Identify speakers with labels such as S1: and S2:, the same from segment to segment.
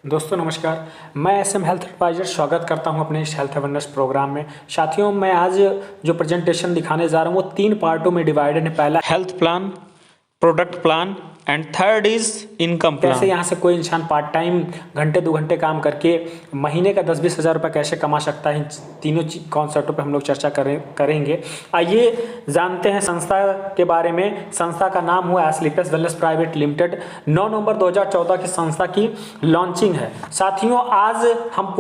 S1: दोस्तों नमस्कार। मैं एसएम हेल्थ एडवाइजर स्वागत करता हूं अपने इस हेल्थ अवेयरनेस प्रोग्राम में। साथियों, मैं आज जो प्रेजेंटेशन दिखाने जा रहा हूं वो 3 पार्टों में डिवाइडेड है। पहला health plan, product plan and third is income plan. कैसे यहाँ से कोई इंसान पार्ट टाइम घंटे 2 घंटे काम करके महीने का 10-20 हज़ार रुपये कैसे कमा सकता है, तीनों कॉन्सेप्टों पे हम लोग चर्चा करेंगे। आइए जानते हैं संस्था के बारे में। संस्था का नाम हुआ एस्क्लेपियस वेलनेस प्राइवेट लिमिटेड। 9 नवंबर 2014 की संस्था की लॉन्चिंग है। साथियों, आज हम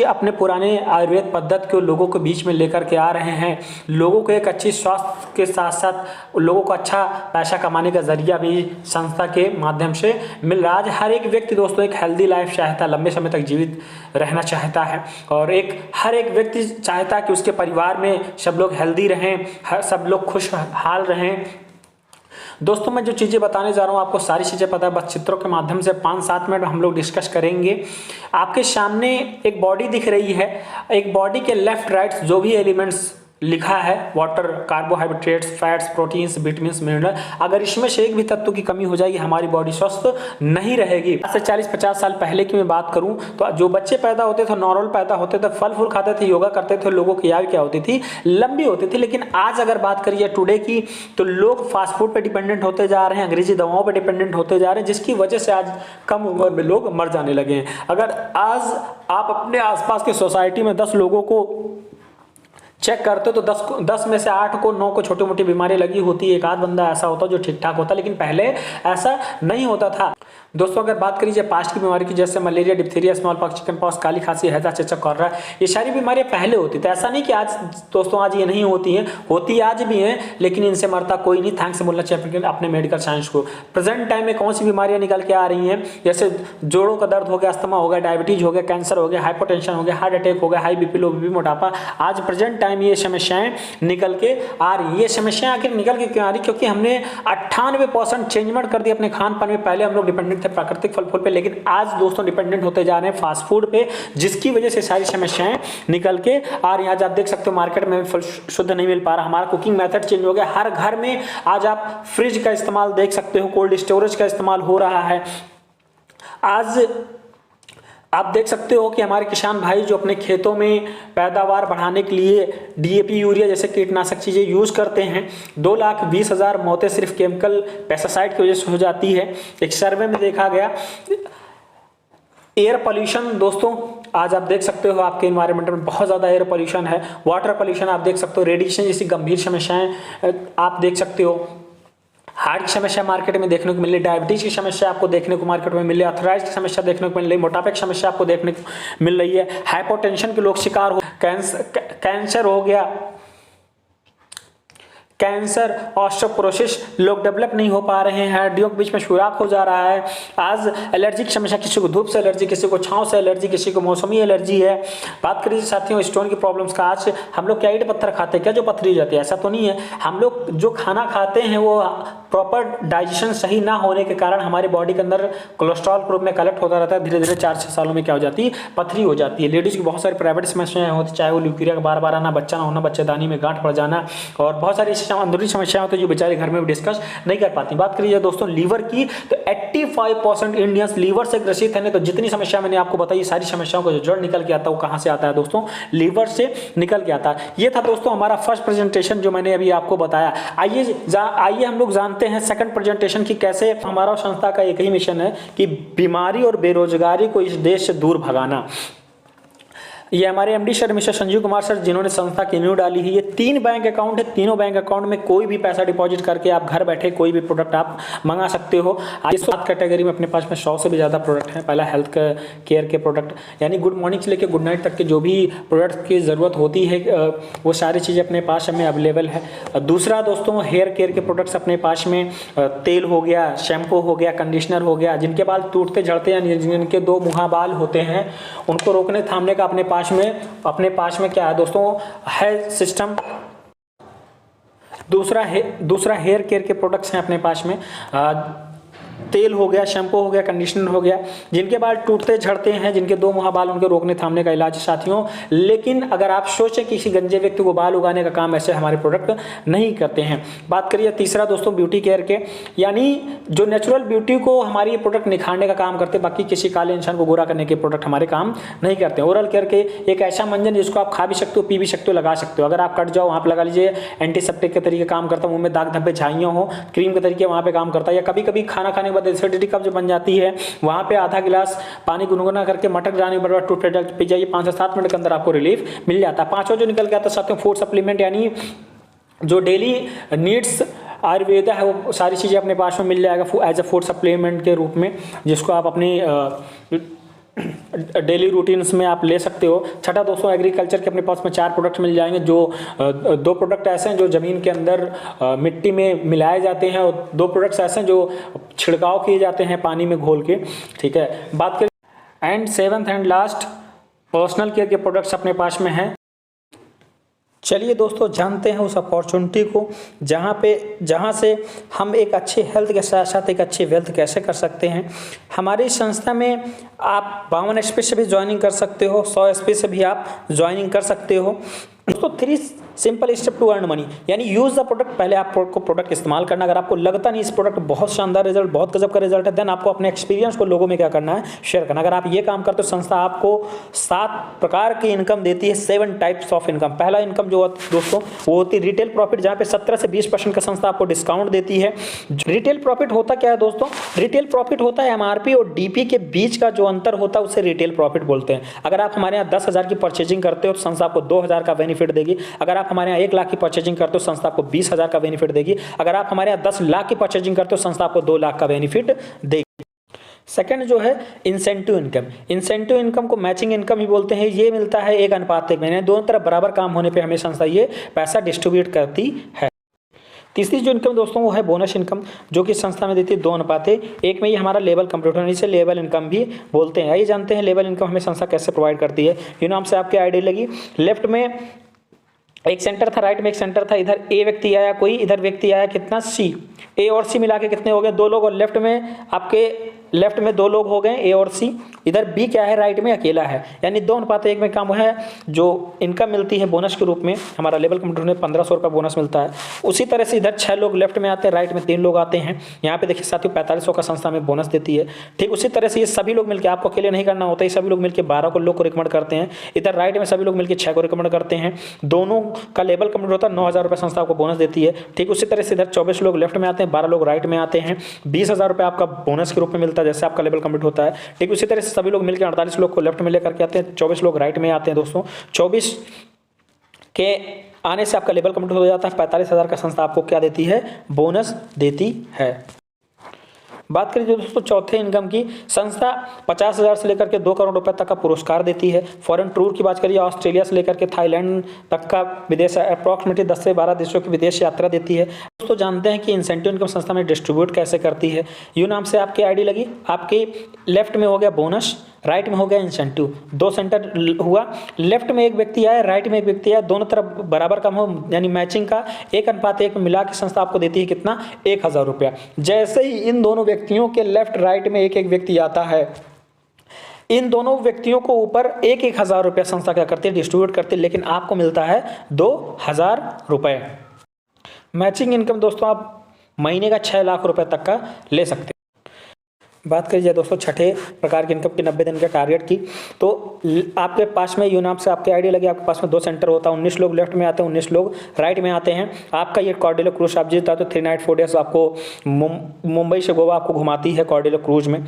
S1: अपने पुराने आयुर्वेद पद्धति को लोगों के बीच में लेकर के आ रहे हैं। लोगों को एक अच्छी स्वास्थ्य के साथ साथ लोगों को अच्छा पैसा कमाने का जरिया भी संस्था के माध्यम से मिल रहा है। आज हर एक व्यक्ति दोस्तों एक हेल्दी लाइफ चाहता है, लंबे समय तक जीवित रहना चाहता है और हर एक व्यक्ति चाहता है कि उसके परिवार में सब लोग हेल्दी रहें, सब लोग खुशहाल रहें। दोस्तों, मैं जो चीज़ें बताने जा रहा हूँ आपको सारी चीज़ें पता है, बस चित्रों के माध्यम से 5-7 मिनट हम लोग डिस्कस करेंगे। आपके सामने एक बॉडी दिख रही है। एक बॉडी के लेफ्ट राइट जो भी एलिमेंट्स लिखा है, water, carbohydrates, fats, proteins, vitamins, mineral, अगर इसमें से एक भी तत्व की कमी हो जाएगी हमारी बॉडी स्वस्थ नहीं रहेगी। आज से 40-50 साल पहले की मैं बात करूं तो जो बच्चे पैदा होते थे नॉर्मल पैदा होते थे, फल फूल खाते थे, योगा करते थे, लोगों की आयु क्या होती थी, लंबी होती थी। लेकिन आज अगर बात करिए टुडे की तो लोग फास्ट फूड पर डिपेंडेंट होते जा रहे हैं, अंग्रेजी दवाओं पर डिपेंडेंट होते जा रहे हैं, जिसकी वजह से आज कम उम्र में लोग मर जाने लगे हैं। अगर आज आप अपने आसपास की सोसाइटी में 10 लोगों को चेक करते हो तो 10 में से 8 को 9 को छोटी मोटी बीमारी लगी होती है। एक आध बंदा ऐसा होता जो ठीक ठाक होता, लेकिन पहले ऐसा नहीं होता था। दोस्तों, अगर बात करिए पास्ट की बीमारी की, जैसे malaria, diphtheria, smallpox, chickenpox, काली खांसी, हैजा, चेचक, कॉलरा, ये सारी बीमारियां पहले होती थी। ऐसा नहीं कि आज दोस्तों आज ये नहीं होती हैं, होती आज भी हैं, लेकिन इनसे मरता कोई नहीं। थैंक्स बोलना चाहिए अपने मेडिकल साइंस को। प्रेजेंट टाइम में कौन सी बीमारियां निकल के आ रही हैं, जैसे जोड़ों का दर्द हो गया, अस्थमा हो गया, डायबिटीज हो गया, कैंसर हो गया, हाइपरटेंशन हो गया, हार्ट अटैक हो गया, हाई बीपी, लो बीपी, मोटापा। आज प्रेजेंट टाइम ये समस्याएं निकल के आ रही है। ये समस्याएं आखिर निकल के क्यों आ रही? क्योंकि हमने 98% चेंजमेंट कर दिया अपने खान पान में। पहले हम लोग डिपेंडेंट थे प्राकृतिक फल फूल पे, लेकिन आज दोस्तों डिपेंडेंट होते जा रहे हैं फास्ट फूड पे, जिसकी वजह से सारी समस्याएं निकल के आ रही हैं। आज आप देख सकते हो मार्केट में फल शुद्ध नहीं मिल पा रहा, हमारा कुकिंग मेथड चेंज हो गया। हर घर में आज आप फ्रिज का इस्तेमाल देख सकते हो, कोल्ड स्टोरेज का इस्तेमाल हो रहा है। आज आप देख सकते हो कि हमारे किसान भाई जो अपने खेतों में पैदावार बढ़ाने के लिए डीएपी, यूरिया जैसे कीटनाशक चीज़ें यूज़ करते हैं, 2,20,000 मौतें सिर्फ केमिकल पेस्टिसाइड की वजह से हो जाती है। एक सर्वे में देखा गया। एयर पोल्यूशन दोस्तों, आज आप देख सकते हो आपके इन्वायरमेंट में बहुत ज़्यादा एयर पोल्यूशन है। वाटर पोल्यूशन आप देख सकते हो, रेडिएशन जैसी गंभीर समस्याएं आप देख सकते हो। हार्ट की समस्या मार्केट में देखने को मिल रही, डायबिटीज की समस्या आपको देखने को मार्केट में मिल रही, अर्थराइटिस की समस्या देखने को मिल रही, मोटापे की समस्या आपको देखने को मिल रही है, हाइपोटेंशन के लोग शिकार हो, कैंसर हो गया, कैंसर, ऑस्टियोपोरोसिस, लोग डेवलप नहीं हो पा रहे हैं, हड्डियों के बीच में सुराख हो जा रहा है। आज एलर्जी की समस्या, किसी को धूप से एलर्जी, किसी को छांव से एलर्जी, किसी को मौसमी एलर्जी है। बात करिए साथियों स्टोन की प्रॉब्लम्स का, आज हम लोग क्या ईंट पत्थर खाते हैं क्या जो पथरी हो जाती है? ऐसा तो नहीं है। हम लोग जो खाना खाते हैं वो प्रॉपर डाइजेशन सही ना होने के कारण हमारी बॉडी के अंदर कोलेस्ट्रॉल के रूप में कलेक्ट होता रहता है। धीरे धीरे 4-6 सालों में क्या हो जाती है? पथरी हो जाती है। लेडीज की बहुत सारी प्राइवेट समस्याएं होती, चाहे वो ल्यूकेरिया का बार आना, बच्चा ना होना, बच्चेदानी में गांठ पड़ जाना और बहुत सारी अंदरूनी समस्याएं होती है जो बेचारे घर में भी डिस्कस नहीं कर पाती। बात करिए दोस्तों लीवर की तो 85% इंडियंस लीवर से ग्रसित है। नहीं तो जितनी समस्या मैंने आपको बताई, सारी समस्याओं का जो जड़ निकल के आता है वो कहां से आता है दोस्तों? लीवर से निकल के आता है। ये था दोस्तों हमारा फर्स्ट प्रेजेंटेशन जो मैंने अभी आपको बताया। आइए हम लोग जानते हैं सेकंड प्रेजेंटेशन की कैसे। हमारा संस्था का एक ही मिशन है कि बीमारी और बेरोजगारी को इस देश से दूर भगाना। ये हमारे MD sir mister Sanjeev Kumar sir जिन्होंने संस्था की नींव डाली है। ये 3 बैंक अकाउंट है, तीनों बैंक अकाउंट में कोई भी पैसा डिपॉजिट करके आप घर बैठे कोई भी प्रोडक्ट आप मंगा सकते हो। आज 7 कैटेगरी में अपने पास में 100 से भी ज़्यादा प्रोडक्ट हैं। पहला हेल्थ केयर के प्रोडक्ट, यानी गुड मॉर्निंग से लेकर गुड नाइट तक के जो भी प्रोडक्ट की ज़रूरत होती है वो सारी चीज़ें अपने पास में अवेलेबल है। दूसरा दोस्तों हेयर केयर के प्रोडक्ट्स अपने पास में तेल हो गया, शैम्पू हो गया, कंडीशनर हो गया। जिनके बाल टूटते झड़ते हैं, जिनके 2 मुँहा बाल होते हैं, उनको रोकने थामने का अपने पास में क्या है दोस्तों? है सिस्टम। दूसरा हेयर केयर के प्रोडक्ट्स हैं अपने पास में। तेल हो गया, शैम्पू हो गया, कंडीशनर हो गया। जिनके बाल टूटते झड़ते हैं, जिनके 2 मुहा बाल, उनके रोकने थामने का इलाज है साथियों। लेकिन अगर आप सोचें कि किसी गंजे व्यक्ति को बाल उगाने का काम ऐसे हमारे प्रोडक्ट नहीं करते हैं। बात करिए तीसरा दोस्तों ब्यूटी केयर के, यानी जो नेचुरल ब्यूटी को हमारी ये प्रोडक्ट निखारने का काम करते, बाकी किसी काले इंसान को गोरा करने के प्रोडक्ट हमारे काम नहीं करते। ओरल केयर के एक ऐसा मंजन जिसको आप खा भी सकते हो, पी भी सकते हो, लगा सकते हो। अगर आप कट जाओ वहाँ पर लगा लीजिए, एंटीसेप्टिक के तरीके काम करता है, मुंह में दाग धब्बे झाइयाँ हो, क्रीम के तरीके वहाँ पे काम करता है। या कभी कभी खाना खाने के बाद एसिडिटी कब्ज बन जाती है, वहाँ पे आधा गिलास पानी गुनगुना करके मटक जाने के बाद टूथपेस्ट पी जाइए, 5 से 7 मिनट के अंदर आपको रिलीफ मिल जाता है। पांचवा जो निकल के आता है साथियों, फूड सप्लीमेंट, यानी जो डेली नीड्स आयुर्वेदा है वो सारी चीज़ें अपने पास में मिल जाएगा एज ए फूड सप्लीमेंट के रूप में, जिसको आप अपनी डेली रूटीन्स में आप ले सकते हो। छठा दोस्तों एग्रीकल्चर के अपने पास में 4 प्रोडक्ट मिल जाएंगे, जो 2 प्रोडक्ट ऐसे हैं जो ज़मीन के अंदर मिट्टी में मिलाए जाते हैं, और 2 प्रोडक्ट्स ऐसे हैं जो छिड़काव किए जाते हैं पानी में घोल के, ठीक है। बात करें and 7th and last personal care के प्रोडक्ट्स अपने पास में हैं। चलिए दोस्तों जानते हैं उस अपॉर्चुनिटी को जहाँ से हम एक अच्छे हेल्थ के साथ साथ एक अच्छी वेल्थ कैसे कर सकते हैं। हमारी संस्था में आप 52 SP से भी ज्वाइनिंग कर सकते हो, 100 SP से भी आप ज्वाइनिंग कर सकते हो। दोस्तों 3 simple step to earn money, यानी यूज़ द प्रोडक्ट। पहले आपको प्रोडक्ट इस्तेमाल करना, अगर आपको लगता नहीं इस प्रोडक्ट बहुत शानदार रिजल्ट, बहुत गजब का रिजल्ट है, देन आपको अपने एक्सपीरियंस को लोगों में क्या करना है, शेयर करना। अगर आप ये काम करते हो, संस्था आपको 7 प्रकार की इनकम देती है, 7 टाइप्स ऑफ इनकम। पहला इनकम जो दोस्तों वो होती है रिटेल प्रॉफिट, जहाँ पे 17 से 20% का संस्था आपको डिस्काउंट देती है। रिटेल प्रॉफिट होता क्या है दोस्तों? रिटेल प्रॉफिट होता है MRP और DP के बीच का जो अंतर होता है उसे रिटेल प्रॉफिट बोलते हैं। अगर आप हमारे यहाँ 10,000 की परचेजिंग करते हो तो संस्था आपको 2,000 का बेनिफिट देगी। अगर आप हमारे यहाँ 1 लाख की परचेजिंग करते हो संस्था आपको 20,000 का बेनिफिट देगी। अगर आप हमारे यहाँ 10 लाख की परचेजिंग करते हो संस्था आपको 2 लाख का बेनिफिट देगी। सेकंड जो है इंसेंटिव इनकम। इंसेंटिव इनकम को मैचिंग इनकम ही बोलते हैं। ये मिलता है 1:1 में, दोनों तरफ बराबर काम होने पे हमें संस्था ये पैसा डिस्ट्रीब्यूट करती है। तीसरी जो इनकम दोस्तों वो है बोनस इनकम, जो कि संस्था में देती है 2:1 में। ये हमारा लेवल कंप्लीट होने से लेवल इनकम भी बोलते हैं। आइए जानते हैं लेवल इनकम हमें संस्था कैसे प्रोवाइड करती है। ये नाम से आपकी आईडी लगी, लेफ्ट में एक सेंटर था, राइट में एक सेंटर था। इधर ए व्यक्ति आया कोई, इधर व्यक्ति आया कितना C। ए और C मिला के कितने हो गए? 2 लोग। और लेफ्ट में आपके लेफ्ट में 2 लोग हो गए, ए और C। इधर B क्या है? राइट में अकेला है। यानी 2:1 में काम है। जो इनकम मिलती है बोनस के रूप में, हमारा लेवल कंप्लीट होने 1500 रुपये बोनस मिलता है। उसी तरह से इधर 6 लोग लेफ्ट में आते हैं, राइट में 3 लोग आते हैं। यहाँ पे देखिए साथियों 4500 का संस्था में बोनस देती है। ठीक उसी तरह से ये सभी लोग मिलकर, आपको अकेले नहीं करना होता है, सभी लोग मिलकर 12 लोग को रिकमेंड करते हैं। इधर राइट में सभी लोग मिलकर 6 को रिकमेंड करते हैं। दोनों का लेवल कंप्लीट होता है, 9,000 रुपये संस्था आपको बोनस देती है। ठीक उसी तरह से इधर 24 लोग लेफ्ट में आते हैं, 12 लोग राइट में आते हैं। 20,000 रुपये आपका बोनस के रूप में मिलता है जैसे आपका लेवल कंप्लीट होता है। ठीक उसी तरह से सभी लोग मिलकर 48 लोग को लेफ्ट में लेकर के आते हैं, 24 लोग राइट में आते हैं। दोस्तों 24 के आने से आपका लेवल कंप्लीट हो जाता है। 45,000 का संस्था आपको क्या देती है? बोनस देती है। बात करें जो दोस्तों चौथे इनकम की, संस्था 50,000 से लेकर के 2 करोड़ रुपए तक का पुरस्कार देती है। फॉरेन टूर की बात करिए, ऑस्ट्रेलिया से लेकर के थाईलैंड तक का विदेश, अप्रॉक्सीमेटली 10 से 12 देशों की विदेश यात्रा देती है। दोस्तों जानते हैं कि इंसेंटिव इनकम संस्था में डिस्ट्रीब्यूट कैसे करती है। यू नाम से आपकी आईडी लगी, आपके लेफ्ट में हो गया बोनस, राइट में हो गया इंसेंटिव। 2 सेंटर हुआ, लेफ्ट में एक व्यक्ति आया, राइट में एक व्यक्ति आया, दोनों तरफ बराबर कम हो, यानी मैचिंग का 1:1 में मिला के संस्था आपको देती है कितना? 1,000 रुपया। जैसे ही इन दोनों व्यक्तियों के लेफ्ट राइट में एक व्यक्ति आता है, इन दोनों व्यक्तियों को ऊपर 1,000 रुपया संस्था क्या करती है? डिस्ट्रीब्यूट करती है, लेकिन आपको मिलता है 2,000 रुपये। मैचिंग इनकम दोस्तों आप महीने का 6 लाख रुपए तक का ले सकते हैं। बात करिए दोस्तों छठे प्रकार की इनकम की 90 दिन के टारगेट की, तो आपके पास में यू नाम से आपकी आईडी लगी, आपके पास में 2 सेंटर होता है, 19 लोग लेफ्ट में आते हैं, 19 लोग राइट में आते हैं। आपका ये कॉर्डिलो क्रूज आप जीता तो 3 नाइट 4 डेज आपको मुंबई से गोवा आपको घुमाती है कॉर्डिलो क्रूज में।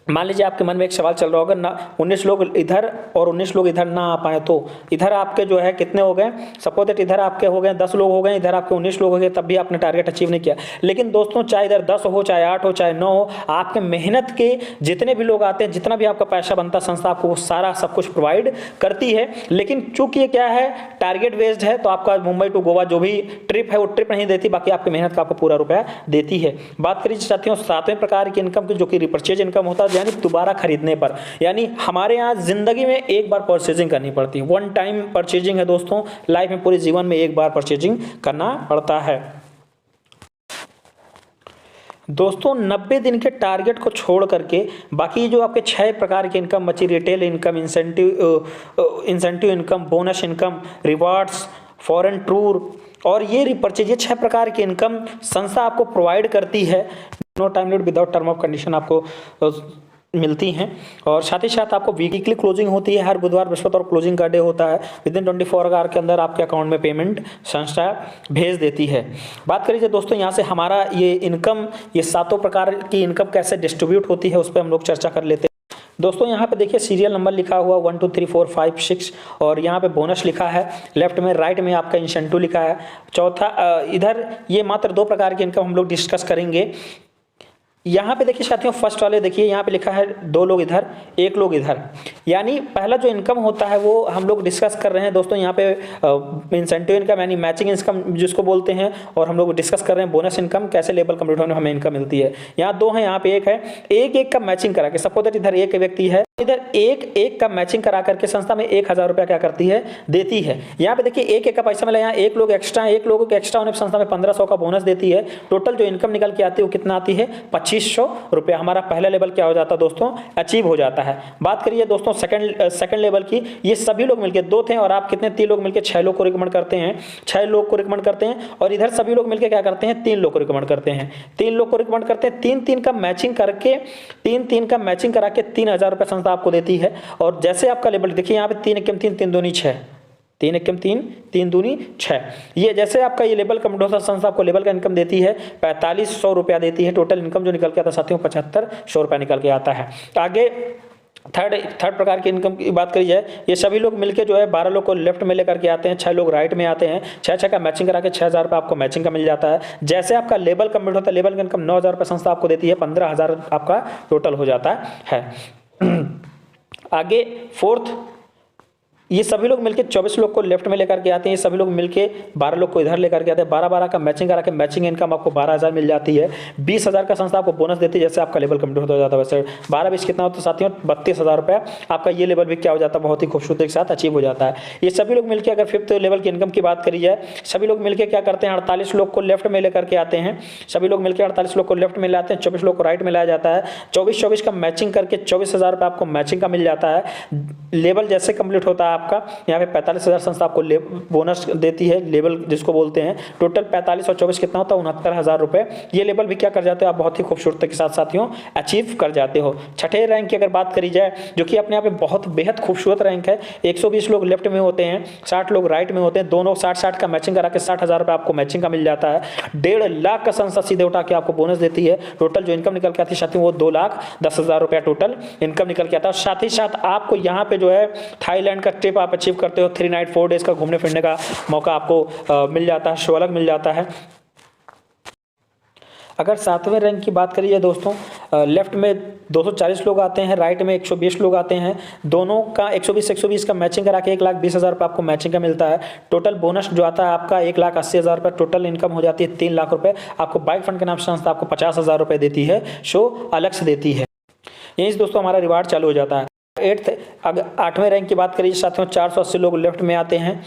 S1: मान लीजिए आपके मन में एक सवाल चल रहा होगा ना, 19 लोग इधर और 19 लोग इधर ना आ पाए तो इधर आपके जो है कितने हो गए? सपोज दैट इधर आपके हो गए 10 लोग हो गए, इधर आपके 19 लोग हो गए, तब भी आपने टारगेट अचीव नहीं किया। लेकिन दोस्तों चाहे इधर 10 हो, चाहे 8 हो, चाहे 9 हो, आपके मेहनत के जितने भी लोग आते हैं, जितना भी आपका पैसा बनता है, संस्था आपको वो सारा सब कुछ प्रोवाइड करती है। लेकिन चूंकि ये क्या है, टारगेट बेस्ड है, तो आपका मुंबई टू गोवा जो भी ट्रिप है वो ट्रिप नहीं देती, बाकी आपकी मेहनत का आपको पूरा रुपया देती है। बात करिए साथियों 7वें प्रकार की इनकम की, जो कि रिपर्चेज इनकम होता है, यानी दोबारा खरीदने पर। यानी हमारे यहाँ जिंदगी में एक बार परचेजिंग करनी पड़ती है, 1 टाइम परचेजिंग है दोस्तों, लाइफ में पूरे जीवन में एक बार परचेजिंग करना पड़ता है। दोस्तों 90 दिन के टारगेट को छोड़ करके बाकी जो आपके 6 प्रकार की इनकम बची, retail income, incentive income, bonus income, rewards, foreign tour और ये रिपर्चेज, ये 6 प्रकार की इनकम संस्था आपको प्रोवाइड करती है। No time limit without term of condition आपको मिलती हैं। और साथ ही साथ आपको वीकली क्लोजिंग होती है, हर बुधवार बृहस्पति और क्लोजिंग का डे होता है। विदिन 24 आवर के अंदर आपके अकाउंट में पेमेंट संस्था भेज देती है। बात करिए दोस्तों यहाँ से हमारा ये इनकम, ये 7 प्रकार की इनकम कैसे डिस्ट्रीब्यूट होती है उस पर हम लोग चर्चा कर लेते हैं। दोस्तों यहाँ पे देखिए सीरियल नंबर लिखा हुआ 1 2 3 4 5 6 और यहाँ पे बोनस लिखा है लेफ्ट में, राइट में आपका इंसेंटिव लिखा है। चौथा इधर ये मात्र 2 प्रकार की इनकम हम लोग डिस्कस करेंगे। यहाँ पे देखिए साथियों फर्स्ट वाले देखिए यहाँ पे लिखा है 2 लोग इधर 1 लोग इधर, यानी पहला जो इनकम होता है वो हम लोग डिस्कस कर रहे हैं दोस्तों। यहाँ पे इंसेंटिव इनकम यानी मैचिंग इनकम जिसको बोलते हैं, और हम लोग डिस्कस कर रहे हैं बोनस इनकम, कैसे लेवल कंप्लीट होने में हमें इनकम मिलती है। यहाँ 2 है, यहाँ पे 1 है। एक का मैचिंग करा के, सपोज दैट इधर एक व्यक्ति है, इधर एक का मैचिंग करा करके संस्था में 1000 रुपया क्या करती है, देती है। यहाँ पे देखिए एक का पैसा मिला, यहाँ 1 लोग एक्स्ट्रा, 1 लोगों के एक्स्ट्रा होने पर संस्था में 1500 का बोनस देती है। टोटल जो इनकम निकल के आती है वो कितना आती है, 2500 रुपया। हमारा पहला लेवल क्या हो जाता है दोस्तों, अचीव हो जाता है। बात करिए दोस्तों सेकंड लेवल की, ये सभी लोग मिलकर 2 थे और आप कितने 3 लोग मिलकर 6 लोग को रिकमेंड करते हैं, 6 लोग को रिकमेंड करते हैं। और इधर सभी लोग मिलकर क्या करते हैं, 3 लोग को रिकमेंड करते हैं, 3 लोग को रिकमेंड करते हैं। 3 का मैचिंग करके, 3 का मैचिंग करा के 3000 रुपया संस्था आपको देती है। और जैसे आपका लेवल देखिए यहाँ पे 3 एकम 3 3 दूनी 6, 3 एकम 3 3 दूनी 6, ये जैसे आपका ये लेवल कंप्लीट होता है संस्था आपको लेवल का इनकम देती है, 4500 रुपया देती है। टोटल इनकम जो निकल के आता है साथियों 7500 रुपया निकल के आता है। आगे थर्ड प्रकार की इनकम की बात करी जाए, ये सभी लोग मिलके जो है 12 लोग को लेफ्ट में लेकर के आते हैं, 6 लोग राइट में आते हैं। 6 का मैचिंग करा के 6000 रुपये आपको मैचिंग का मिल जाता है। जैसे आपका लेवल कंप्लीट होता है, लेवल का इनकम 9000 रुपये संस्था आपको देती है, 15000 आपका टोटल हो जाता है। आगे फोर्थ, ये सभी लोग मिलके 24 लोग को लेफ्ट में लेकर के आते हैं, ये सभी लोग मिलके 12 लोग को इधर लेकर के आते हैं। 12 का मैचिंग करा के मैचिंग इनकम आपको 12000 मिल जाती है। 20000 का संस्था आपको बोनस देती है, जैसे आपका लेवल कंप्लीट होता जाता है वैसे 12 20 कितना होता है साथियों, 32000 रुपया आपका ये लेवल भी क्या हो जाता है, बहुत ही खूबसूरती के साथ अचीव हो जाता है। ये सभी लोग मिलकर अगर 5th लेवल की इनकम की बात करी जाए, सभी लोग मिलकर क्या करते हैं, 48 लोग को लेफ्ट में लेकर के आते हैं, सभी लोग मिलकर 48 लोग को लेफ्ट में लाते हैं, 24 लोग को राइट में लाया जाता है। 24 का मैचिंग करके 24000 रुपये आपको मैचिंग का मिल जाता है। लेवल जैसे कंप्लीट होता है आपका, यहाँ पे 45000 संस्था आपको बोनस देती है, लेवल जिसको बोलते हैं। टोटल 45 और 24 कितना होता है, 69000 रुपये। ये लेवल भी क्या कर जाते हो आप, बहुत ही खूबसूरती के साथ साथियों अचीव कर जाते हो। छठे रैंक की अगर बात करी जाए, जो कि अपने आप में बहुत बेहद खूबसूरत रैंक है, 120 लोग लेफ्ट में होते हैं, 60 लोग राइट में होते हैं, दोनों 60 का मैचिंग करा के 60000 रुपये आपको मैचिंग का मिल जाता है। 1.5 लाख का संस्था सीधे उठा के आपको बोनस देती है। टोटल जो इनकम निकल के आती है साथियों वो 2,10,000 रुपया टोटल इनकम निकल के आता है। साथ ही साथ आपको यहाँ पे जो है थाईलैंड का ट्रिप आप अचीव करते हो, 3 नाइट 4 डेज का घूमने फिरने का मौका आपको मिल जाता है, शो अलग मिल जाता है। अगर 7वें रैंक की बात करिए दोस्तों, लेफ्ट में 240 लोग आते हैं, राइट में 120 लोग आते हैं, दोनों का 120 का मैचिंग करा के 1,20,000 रुपये आपको मैचिंग का मिलता है। टोटल बोनस जो आता है आपका 1,80,000 रुपये, टोटल इनकम हो जाती है 3 लाख रुपये। आपको बाइक फंड के नाम से संस्था आपको 50,000 रुपये देती है, शो अलग से देती है। यही दोस्तों हमारा रिवार्ड चालू हो जाता है। 8वें रैंक की बात करिए साथियों, 480 लोग लेफ्ट में आते हैं,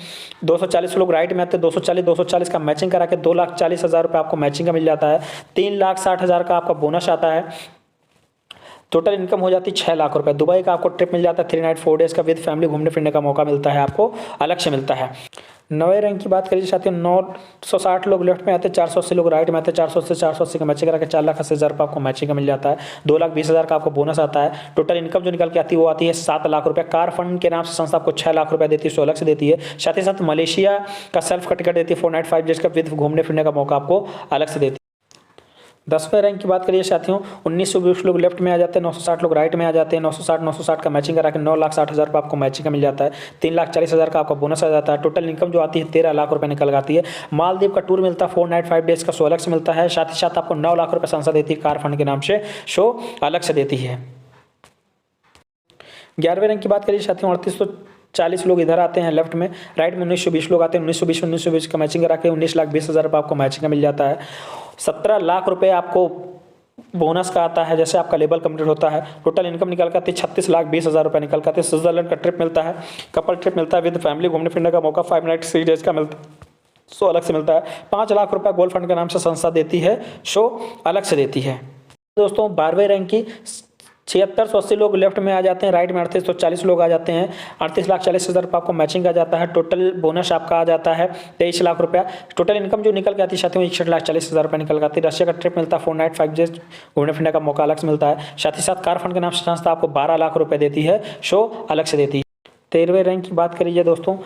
S1: 240 लोग राइट में आते हैं। 240 का मैचिंग करा के 2,40,000 रुपये आपको मैचिंग का मिल जाता है। 3,60,000 का आपका बोनस आता है। टोटल इनकम हो जाती है 6 लाख रुपए। दुबई का आपको ट्रिप मिल जाता है, 3 नाइट 4 डेज का विद फैमिली घूमने फिरने का मौका मिलता है, आपको अलग से मिलता है। 9वें रैंक की बात करिए साथियों, 960 लोग लेफ्ट में आते हैं, 480 लोग राइट में आते हैं। 480 का मैचिंग करा के 4,80,000 रुपये आपको मैचिंग का मिल जाता है। 2,20,000 का आपको बोनस आता है। टोटल इनकम जो निकल के आती है वो आती है 7 लाख रुपये। कार फंड के नाम से संस्था आपको 6 लाख रुपये देती है, सो अलग से देती है। साथ ही साथ मलेशिया का सेल्फ का टिकट देती है, 4 नाइट 5 डेज का विद घूमने फिरने का मौका आपको अलग से देती है। 10वें रैंक की बात करिए साथियों, 1920 लोग लेफ्ट में आ जाते हैं, 960 लोग राइट में आ जाते हैं। 960 का मैचिंग करा के 9,60,000 रुपये आपको मैचिंग का मिल जाता है। 3,40,000 का आपका बोनस आ जाता है। टोटल इनकम जो आती है 13 लाख रुपये निकल आती है। मालदीव का टूर मिलता है, 4 नाइट 5 डेज का, शो अलग से मिलता है। साथ ही साथ आपको 9 लाख रुपये संस्था देती है, कार फंड के नाम से, शो अलग से देती है। 11वें रैंक की बात करिए साथियों, 3840 लोग इधर आते हैं लेफ्ट में, राइट में 1920 लोग आते हैं। 1920 का मैचिंग करा के 19,20,000 रुपये आपको मैचिंग का मिल जाता है। 17 लाख रुपए आपको बोनस का आता है जैसे आपका लेवल कंप्लीट होता है। टोटल इनकम निकल के आती है 36,20,000 रुपये निकल के आते हैं। स्विट्जरलैंड का ट्रिप मिलता है, कपल ट्रिप मिलता है, विद फैमिली घूमने फिरने का मौका 5 नाइट 3 डेज का मिलता है। सो अलग से मिलता है। 5 लाख रुपया गोल्ड फंड के नाम से संस्था देती है, सो अलग से देती है। दोस्तों 12वें रैंक की 7680 लोग लेफ्ट में आ जाते हैं, राइट में 3840 लोग आ जाते हैं। 38,40,000 रुपये आपको मैचिंग आ जाता है। टोटल बोनस आपका आ जाता है 23 लाख रुपया। टोटल इनकम जो निकल के आती है साथियों 61,40,000 रुपये निकल के आती है। रशिया का ट्रिप मिलता है, 4 नाइट 5 डेज घूमने फिरने का मौका अलग से मिलता है। साथ ही साथ कार फंड के नाम से संस्था आपको 12 लाख रुपये देती है, शो अलग से देती है। 13वें रैंक की बात करिए दोस्तों,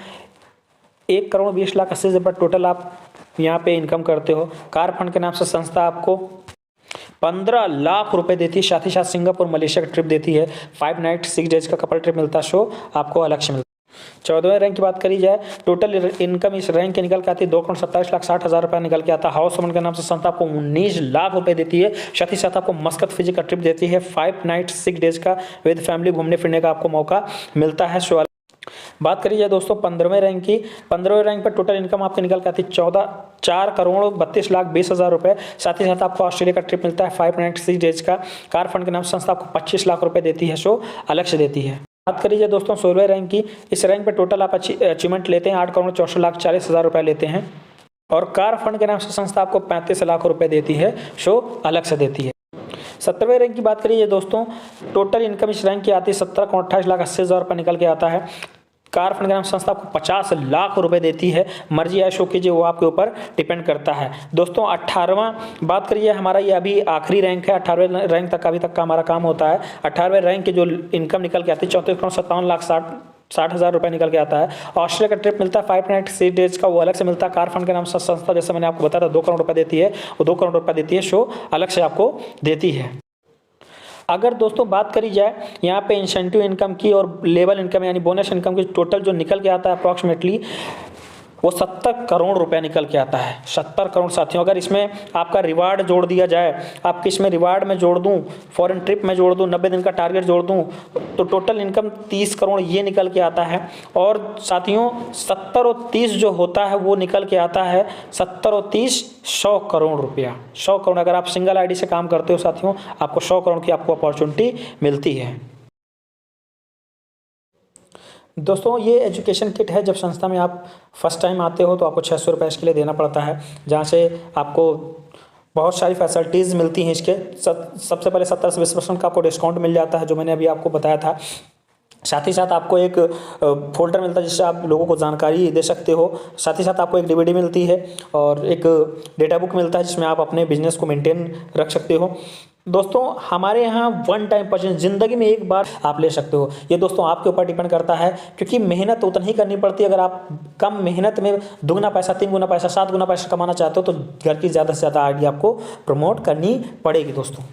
S1: 1,20,80,000 रुपये टोटल आप यहाँ पे इनकम करते हो। कार फंड के नाम से संस्था आपको 15 लाख रुपए देती है। साथ ही साथ सिंगापुर मलेशिया का ट्रिप देती है। 5 नाइट 6 डेज का कपल ट्रिप मिलता है, शो आपको अलग से मिलता है। 14वें रैंक की बात करी जाए, टोटल इनकम इस रैंक के निकल के आती है 2,27,60,000 रुपये निकल के आता है। हाउस फंड के नाम से संस्था आपको 19 लाख रुपए देती है। साथ ही साथ आपको मस्कत फिजी का ट्रिप देती है। 5 नाइट 6 डेज का विद फैमिली घूमने फिरने का आपको मौका मिलता है, शो। बात करी जाए दोस्तों 15वें रैंक की, 15वें रैंक पर टोटल इनकम आपकी निकल के आती है 4,32,20,00,000 रुपए। साथ ही साथ आपको ऑस्ट्रेलिया का ट्रिप मिलता है 5 नाइट 6 डेज का। कार फंड के नाम से संस्था आपको 25 लाख रुपए देती है, शो अलग से देती है। बात करी जाए दोस्तों 16वें रैंक की, इस रैंक पर टोटल आप अचीवमेंट लेते हैं 8,64,40,000 रुपए लेते हैं। और कार फंड के नाम से संस्था आपको 35 लाख रुपए देती है, शो अलग से देती है। 17वें रैंक की बात करिए दोस्तों, टोटल इनकम इस रैंक की आती है 17,28,80,000 रुपये निकल के आता है। कार फंड के नाम संस्था आपको 50 लाख रुपए देती है। मर्जी है शो कीजिए, वो आपके ऊपर डिपेंड करता है। दोस्तों 18वां बात करिए, हमारा ये अभी आखिरी रैंक है। 18वें रैंक तक अभी तक का हमारा काम होता है। 18वें रैंक की जो इनकम निकल के आती है 34,57,60,000 रुपये निकल के आता है। ऑस्ट्रेलिया का ट्रिप मिलता है 5 नाइट 6 डेज का, वो अलग से मिलता है। कार फंड के नाम से संस्था जैसे मैंने आपको बताया था 2 करोड़ रुपये देती है, वो 2 करोड़ रुपये देती है, शो अलग से आपको देती है। अगर दोस्तों बात करी जाए यहाँ पे इंसेंटिव इनकम की और लेवल इनकम यानी बोनस इनकम की, टोटल जो निकल के आता है अप्रॉक्सीमेटली वो 70 करोड़ रुपया निकल के आता है। 70 करोड़ साथियों, अगर इसमें आपका रिवार्ड जोड़ दिया जाए, आपके इसमें रिवार्ड में जोड़ दूं, फॉरेन ट्रिप में जोड़ दूं, 90 दिन का टारगेट जोड़ दूं, तो टोटल इनकम 30 करोड़ ये निकल के आता है। और साथियों 70 और 30 जो होता है वो निकल के आता है 70 और 30 100 करोड़ रुपया। 100 करोड़ अगर आप सिंगल आईडी से काम करते हो साथियों, आपको 100 करोड़ की आपको अपॉर्चुनिटी मिलती है। दोस्तों ये एजुकेशन किट है। जब संस्था में आप फर्स्ट टाइम आते हो तो आपको 600 रुपये इसके लिए देना पड़ता है, जहाँ से आपको बहुत सारी फैसिलिटीज़ मिलती हैं। इसके सबसे पहले 70 से 20% का आपको डिस्काउंट मिल जाता है, जो मैंने अभी आपको बताया था। साथ ही साथ आपको एक फोल्डर मिलता है जिससे आप लोगों को जानकारी दे सकते हो। साथ ही साथ आपको एक DVD मिलती है और एक डेटा बुक मिलता है जिसमें आप अपने बिजनेस को मेंटेन रख सकते हो। दोस्तों हमारे यहाँ 1 टाइम परचेज ज़िंदगी में एक बार आप ले सकते हो। ये दोस्तों आपके ऊपर डिपेंड करता है, क्योंकि मेहनत उतनी ही करनी पड़ती है। अगर आप कम मेहनत में दुगना पैसा, 3 गुना पैसा, 7 गुना पैसा कमाना चाहते हो तो घर की ज़्यादा से ज़्यादा आइडिया आपको प्रमोट करनी पड़ेगी। दोस्तों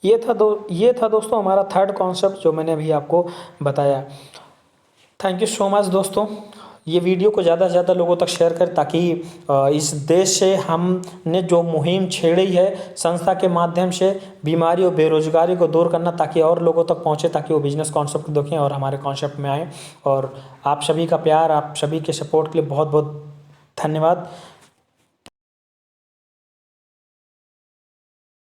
S1: ये था दोस्तों हमारा 3rd कॉन्सेप्ट जो मैंने अभी आपको बताया। थैंक यू सो मच दोस्तों। ये वीडियो को ज़्यादा से ज़्यादा लोगों तक शेयर करें, ताकि इस देश से हमने जो मुहिम छेड़ी है संस्था के माध्यम से बीमारी और बेरोजगारी को दूर करना, ताकि और लोगों तक पहुँचे, ताकि वो बिजनेस कॉन्सेप्ट देखें और हमारे कॉन्सेप्ट में आए। और आप सभी का प्यार, आप सभी के सपोर्ट के लिए बहुत बहुत धन्यवाद।